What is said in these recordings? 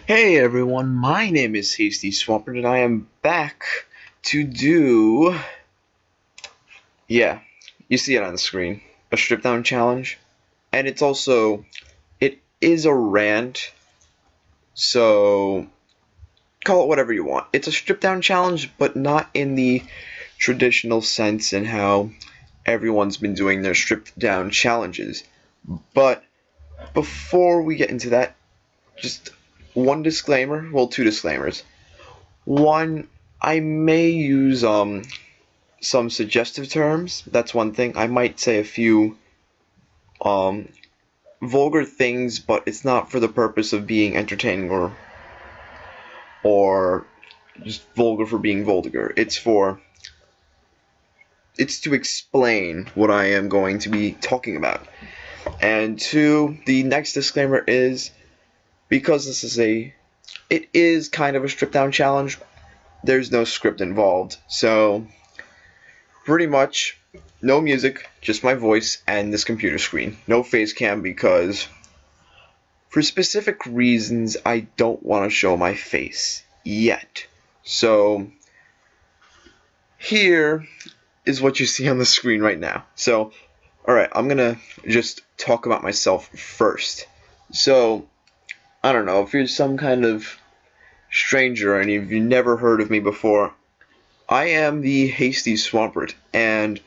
Hey everyone, my name is Hasty Swampert and I am back to do, yeah, you see it on the screen, a strip down challenge. And it is a rant, so call it whatever you want. It's a strip down challenge, but not in the traditional sense in how everyone's been doing their stripped down challenges. But before we get into that, just one disclaimer, well, two disclaimers. One, I may use some suggestive terms. That's one thing. I might say a few um vulgar things, but it's not for the purpose of being entertaining or just vulgar for being vulgar. It's to explain what I am going to be talking about. And two, the next disclaimer is because it is kind of a strip down challenge. There's no script involved, so pretty much no music, just my voice and this computer screen. No face cam because for specific reasons I don't want to show my face yet. So here is what you see on the screen right now. So alright, I'm gonna just talk about myself first. So I don't know, if you're some kind of stranger and if you've never heard of me before, I am the Hasty Swampert, and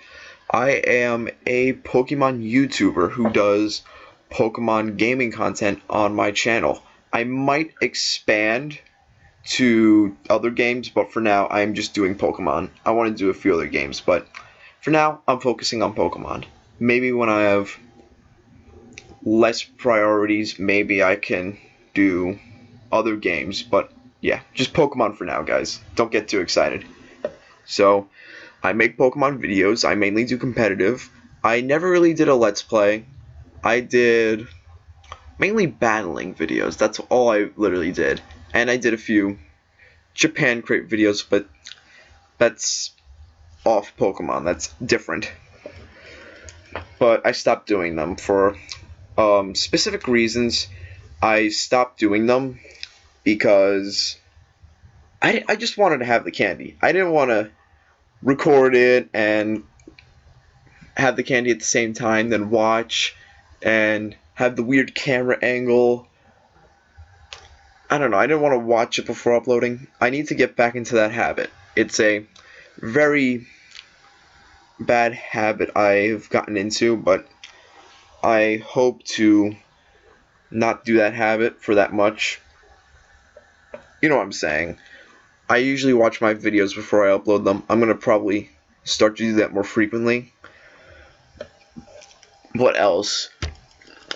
I am a Pokemon YouTuber who does Pokemon gaming content on my channel. I might expand to other games, but for now I'm just doing Pokemon. I want to do a few other games, but for now I'm focusing on Pokemon. Maybe when I have less priorities, maybe I can do other games, but yeah, just Pokemon for now, guys. Don't get too excited. So, I make Pokemon videos. I mainly do competitive. I never really did a Let's Play. I did mainly battling videos. That's all I literally did. And I did a few Japan Crate videos, but that's off Pokemon. That's different. But I stopped doing them for specific reasons. I stopped doing them because I just wanted to have the candy. I didn't want to record it and have the candy at the same time, then watch and have the weird camera angle. I don't know, I didn't want to watch it before uploading. I need to get back into that habit. It's a very bad habit I've gotten into, but I hope to not do that habit for that much. You know what I'm saying. I usually watch my videos before I upload them. I'm going to probably start to do that more frequently. What else?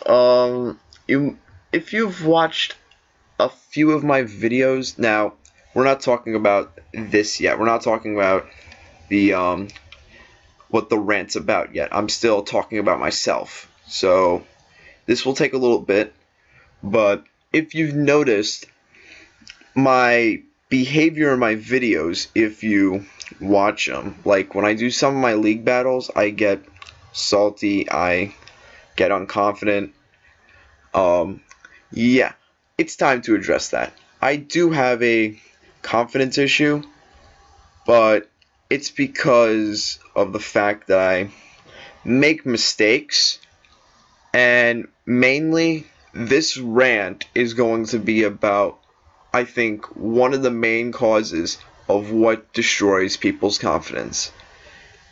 If you've watched a few of my videos, now, we're not talking about this yet. We're not talking about the, what the rant's about yet. I'm still talking about myself. So, this will take a little bit, but if you've noticed, my behavior in my videos, if you watch them, like when I do some of my league battles, I get salty, I get unconfident. Yeah, it's time to address that. I do have a confidence issue, but it's because of the fact that I make mistakes, and mainly this rant is going to be about, I think, one of the main causes of what destroys people's confidence.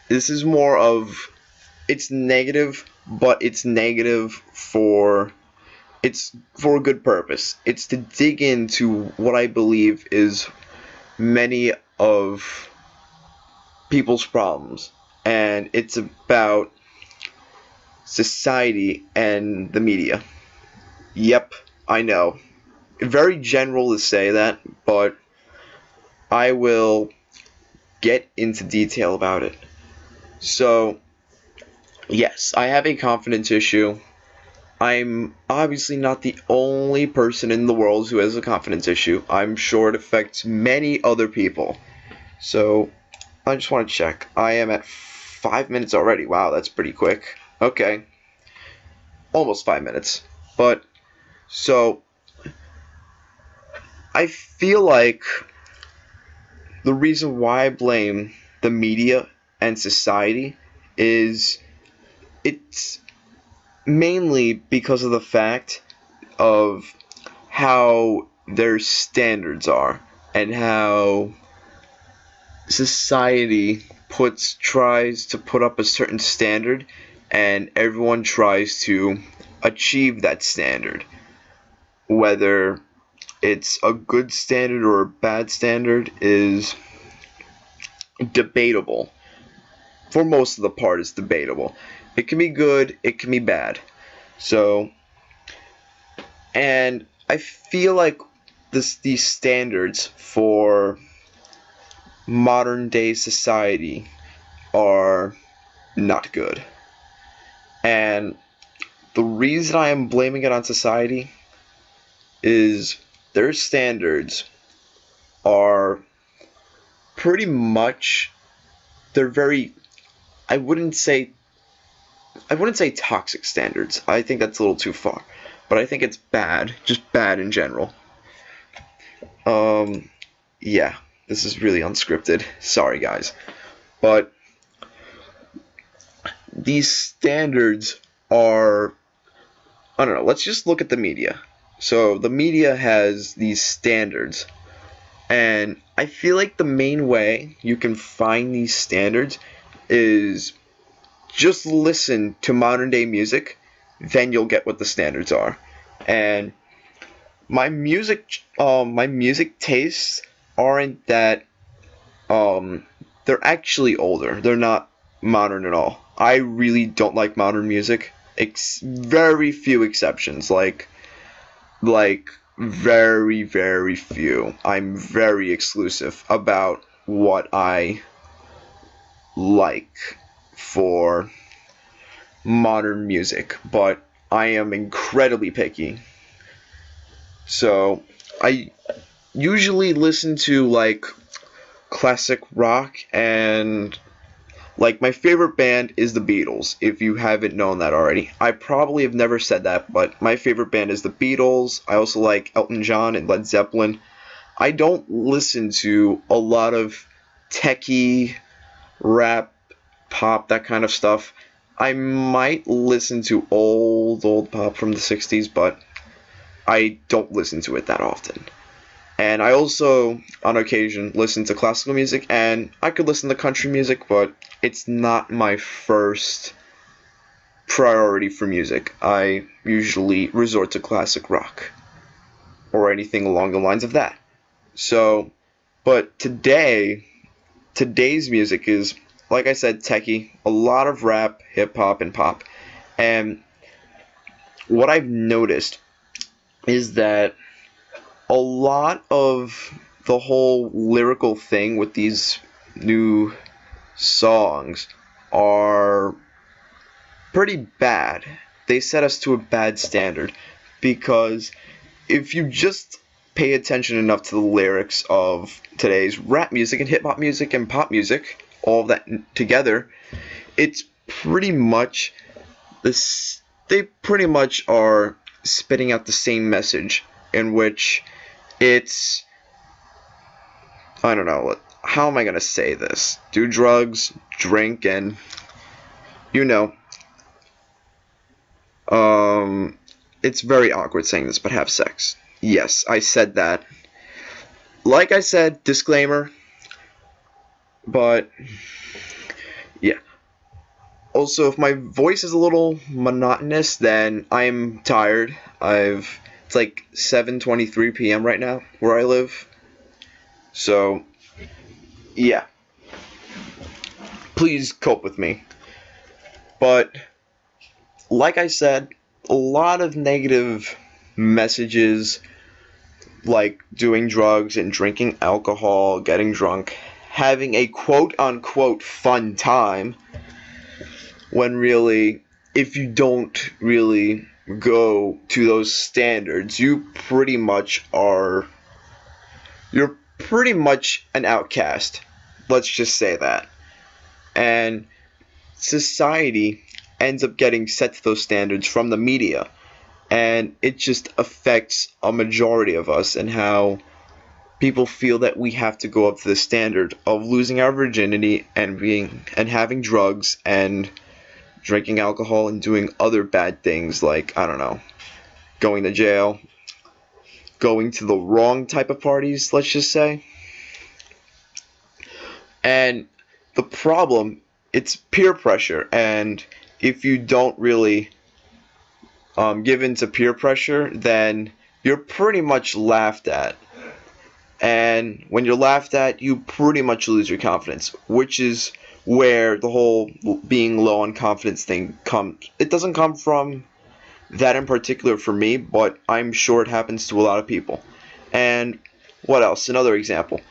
This is more of, it's negative, but it's negative for a good purpose. It's to dig into what I believe is many of people's problems, and it's about society and the media. Yep, I know. Very general to say that, but I will get into detail about it. So, yes, I have a confidence issue. I'm obviously not the only person in the world who has a confidence issue. I'm sure it affects many other people. So, I just want to check. I am at 5 minutes already. Wow, that's pretty quick. Okay. Almost 5 minutes. But, so, I feel like the reason why I blame the media and society is it's mainly because of the fact of how their standards are and how society tries to put up a certain standard and everyone tries to achieve that standard, whether it's a good standard or a bad standard is debatable. For most of the part, it's debatable. It can be good, it can be bad. So, and I feel like these standards for modern day society are not good. And the reason I am blaming it on society is their standards are pretty much, they're very, I wouldn't say toxic standards. I think that's a little too far. But I think it's bad, just bad in general. Yeah, this is really unscripted. Sorry, guys. But these standards are, I don't know, let's just look at the media. So the media has these standards, and I feel like the main way you can find these standards is just listen to modern day music, then you'll get what the standards are. And my music tastes aren't that, they're actually older. They're not modern at all. I really don't like modern music. Very few exceptions, like very, very few. I'm very exclusive about what I like for modern music, but I am incredibly picky. So I usually listen to like classic rock, and like my favorite band is the Beatles, if you haven't known that already. I probably have never said that, but my favorite band is the Beatles. I also like Elton John and Led Zeppelin. I don't listen to a lot of techie, rap, pop, that kind of stuff. I might listen to old pop from the 60s, but I don't listen to it that often. And I also, on occasion, listen to classical music, and I could listen to country music, but it's not my first priority for music. I usually resort to classic rock, or anything along the lines of that. So, but today's music is, like I said, techie, a lot of rap, hip-hop, and pop. And what I've noticed is that a lot of the whole lyrical thing with these new songs are pretty bad. They set us to a bad standard, because if you just pay attention enough to the lyrics of today's rap music and hip-hop music and pop music, all of that together, it's pretty much this. They pretty much are spitting out the same message, in which it's, I don't know, how am I gonna say this? Do drugs, drink, and, you know, it's very awkward saying this, but have sex. Yes, I said that. Like I said, disclaimer, but, yeah. Also, if my voice is a little monotonous, then I'm tired. It's like 7:23 p.m. right now where I live. So, yeah. Please cope with me. But, like I said, a lot of negative messages, like doing drugs and drinking alcohol, getting drunk, having a quote-unquote fun time, when really, if you don't really go to those standards, you're pretty much an outcast. Let's just say that. And society ends up getting set to those standards from the media, and it just affects a majority of us and how people feel that we have to go up to the standard of losing our virginity and having drugs and drinking alcohol and doing other bad things like, I don't know, going to jail, going to the wrong type of parties, let's just say. And the problem, it's peer pressure, and if you don't really give in to peer pressure, then you're pretty much laughed at. And when you're laughed at, you pretty much lose your confidence, which is where the whole being low on confidence thing comes. It doesn't come from that in particular for me, but I'm sure it happens to a lot of people. And what else? Another example.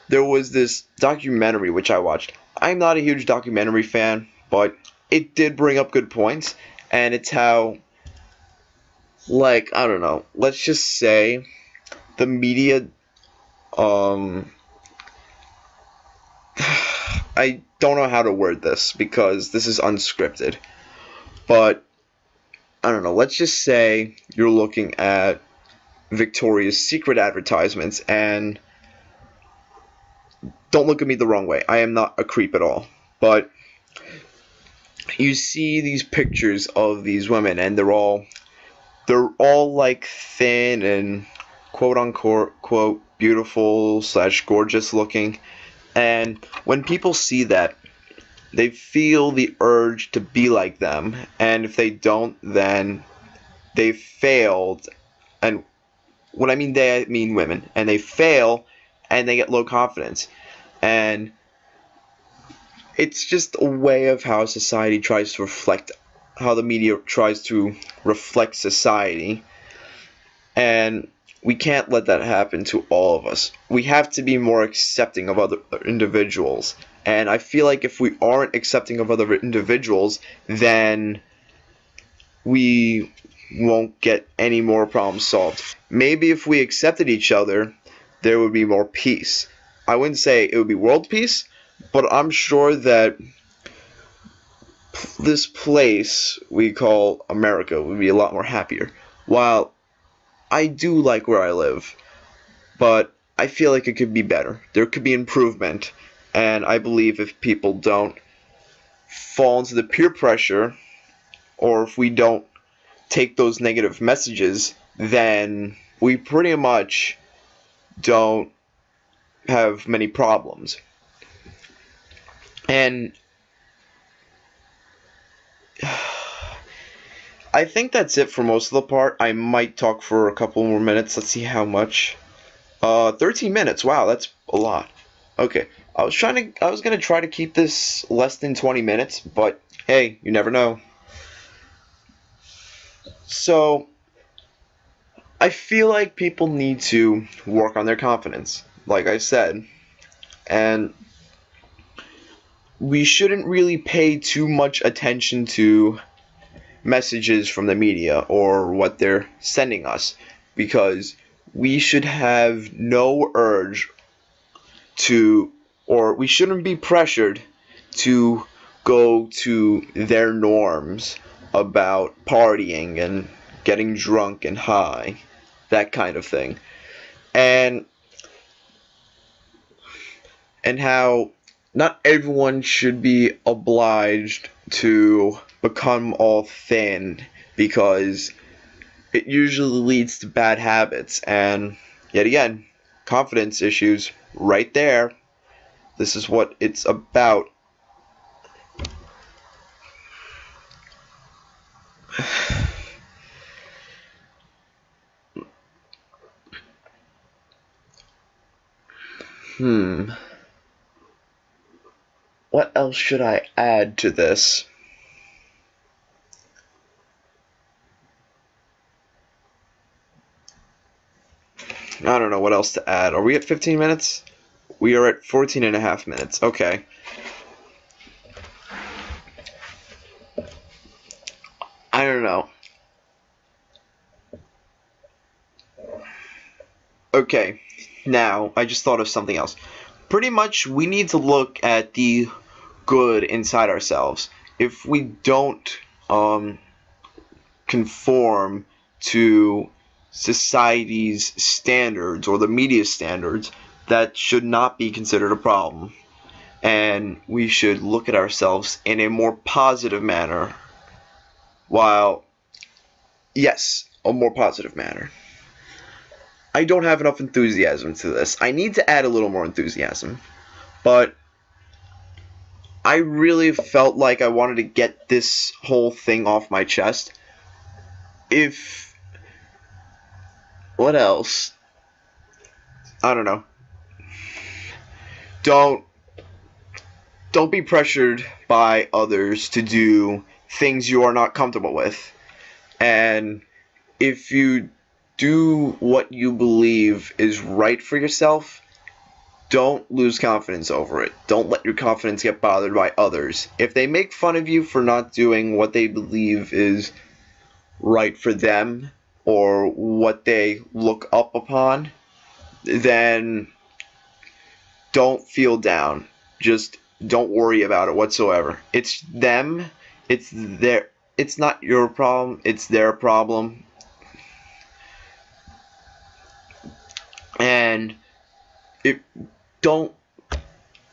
There was this documentary which I watched. I'm not a huge documentary fan, but it did bring up good points, and it's how, like, I don't know, let's just say the media, I don't know how to word this because this is unscripted, but I don't know, let's just say you're looking at Victoria's Secret advertisements, and don't look at me the wrong way, I am not a creep at all, but you see these pictures of these women, and they're all like thin and quote unquote quote beautiful / gorgeous looking, and when people see that, they feel the urge to be like them, and if they don't, then they failed. And when I mean they, I mean women, and they fail and they get low confidence. And it's just a way of how society tries to reflect, how the media tries to reflect society. And we can't let that happen to all of us. We have to be more accepting of other individuals. And I feel like if we aren't accepting of other individuals, then we won't get any more problems solved. Maybe if we accepted each other, there would be more peace. I wouldn't say it would be world peace, but I'm sure that this place we call America would be a lot more happier. While I do like where I live, but I feel like it could be better. There could be improvement, and I believe if people don't fall into the peer pressure, or if we don't take those negative messages, then we pretty much don't have many problems. And I think that's it for most of the part. I might talk for a couple more minutes. Let's see how much. 13 minutes. Wow, that's a lot. Okay. I was gonna try to keep this less than 20 minutes, but hey, you never know. So, I feel like people need to work on their confidence, like I said. And we shouldn't really pay too much attention to messages from the media or what they're sending us, because we should have no urge to, or we shouldn't be pressured to go to their norms about partying and getting drunk and high, that kind of thing. And how not everyone should be obliged to become all thin, because it usually leads to bad habits, and yet again, confidence issues right there. This is what it's about. What else should I add to this? I don't know what else to add. Are we at 15 minutes? We are at 14 and a half minutes. Okay. I don't know. Okay. Now, I just thought of something else. Pretty much, we need to look at the good inside ourselves. If we don't conform to society's standards or the media standards, that should not be considered a problem. And we should look at ourselves in a more positive manner. While, yes, a more positive manner. I don't have enough enthusiasm to this. I need to add a little more enthusiasm. But I really felt like I wanted to get this whole thing off my chest. What else? I don't know. Don't be pressured by others to do things you are not comfortable with. And if you do what you believe is right for yourself, don't lose confidence over it. Don't let your confidence get bothered by others. If they make fun of you for not doing what they believe is right for them or what they look up upon, then don't feel down. Just don't worry about it whatsoever. It's them. It's not your problem. It's their problem. And I'm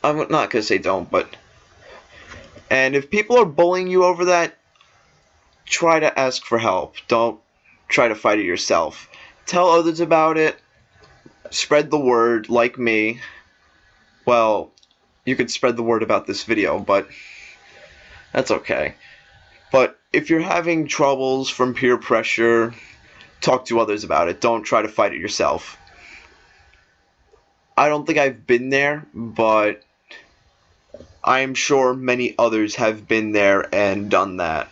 not going to say don't, but... And if people are bullying you over that, try to ask for help. Don't try to fight it yourself. Tell others about it. Spread the word, like me. Well, you could spread the word about this video, but that's okay. But if you're having troubles from peer pressure, talk to others about it. Don't try to fight it yourself. I don't think I've been there, but I am sure many others have been there and done that.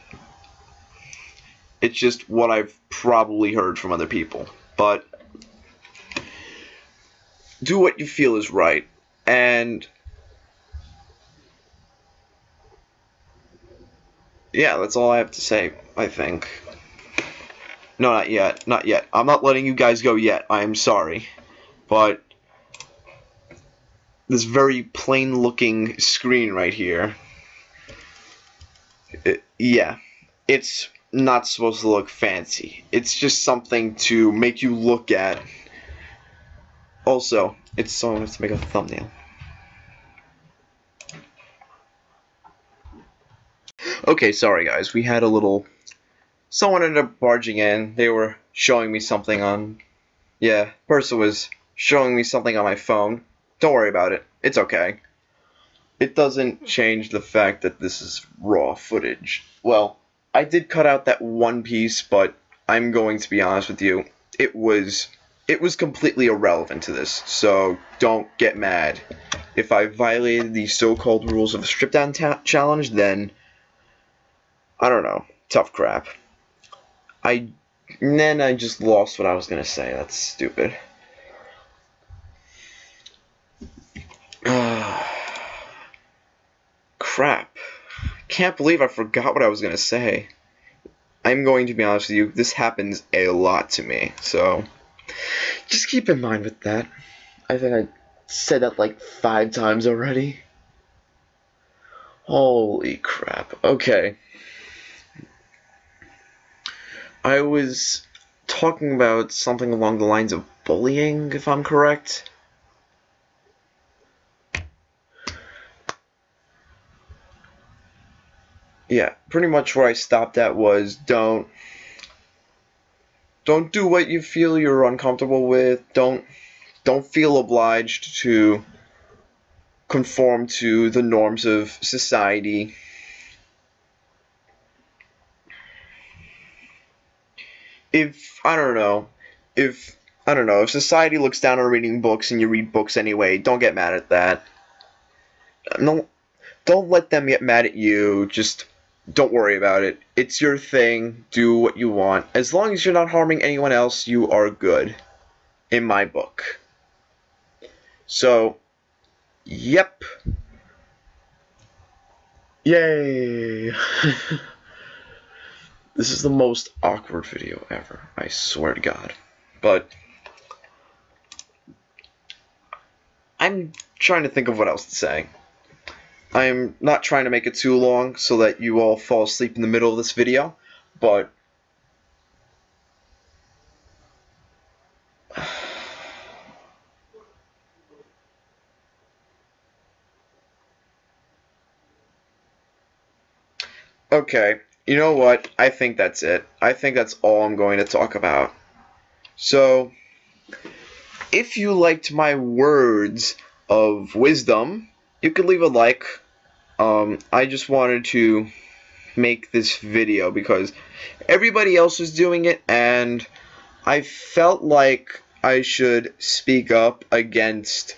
It's just what I've probably heard from other people. But do what you feel is right. And yeah, that's all I have to say, I think. No, not yet. Not yet. I'm not letting you guys go yet. I am sorry. But this very plain looking screen right here, yeah, it's not supposed to look fancy. It's just something to make you look at. Also, it's so nice to make a thumbnail. Okay, sorry guys, we had a little... Someone ended up barging in. They were showing me something on... Yeah, person was showing me something on my phone. Don't worry about it. It's okay. It doesn't change the fact that this is raw footage. Well, I did cut out that one piece, but I'm going to be honest with you. It was completely irrelevant to this, so don't get mad. If I violated the so-called rules of the strip down challenge, then I don't know. Tough crap. Then I just lost what I was gonna say. That's stupid. Crap. Can't believe I forgot what I was gonna say. I'm going to be honest with you, this happens a lot to me, so just keep in mind with that. I think I said that like 5 times already. Holy crap. Okay. I was talking about something along the lines of bullying, if I'm correct. Yeah, pretty much where I stopped at was don't do what you feel you're uncomfortable with. Don't feel obliged to conform to the norms of society. If society looks down on reading books and you read books anyway, don't get mad at that. No, don't let them get mad at you. Just don't worry about it. It's your thing. Do what you want. As long as you're not harming anyone else, you are good. In my book. So, yep. Yay. This is the most awkward video ever. I swear to God. But I'm trying to think of what else to say. I'm not trying to make it too long so that you all fall asleep in the middle of this video, but Okay, you know what? I think that's it. I think that's all I'm going to talk about. So, if you liked my words of wisdom, you could leave a like. I just wanted to make this video because everybody else was doing it, and I felt like I should speak up against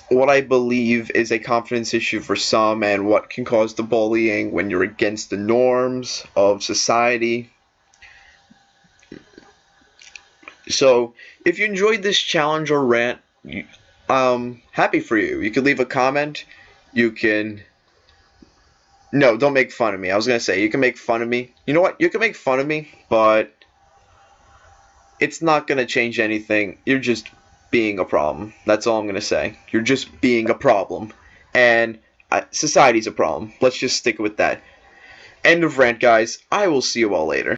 what I believe is a confidence issue for some and what can cause the bullying when you're against the norms of society. So, if you enjoyed this challenge or rant, happy for you. You can leave a comment. You can... No, don't make fun of me. I was going to say, you can make fun of me. You know what? You can make fun of me, but it's not going to change anything. You're just being a problem. That's all I'm going to say. You're just being a problem. And society's a problem. Let's just stick with that. End of rant, guys. I will see you all later.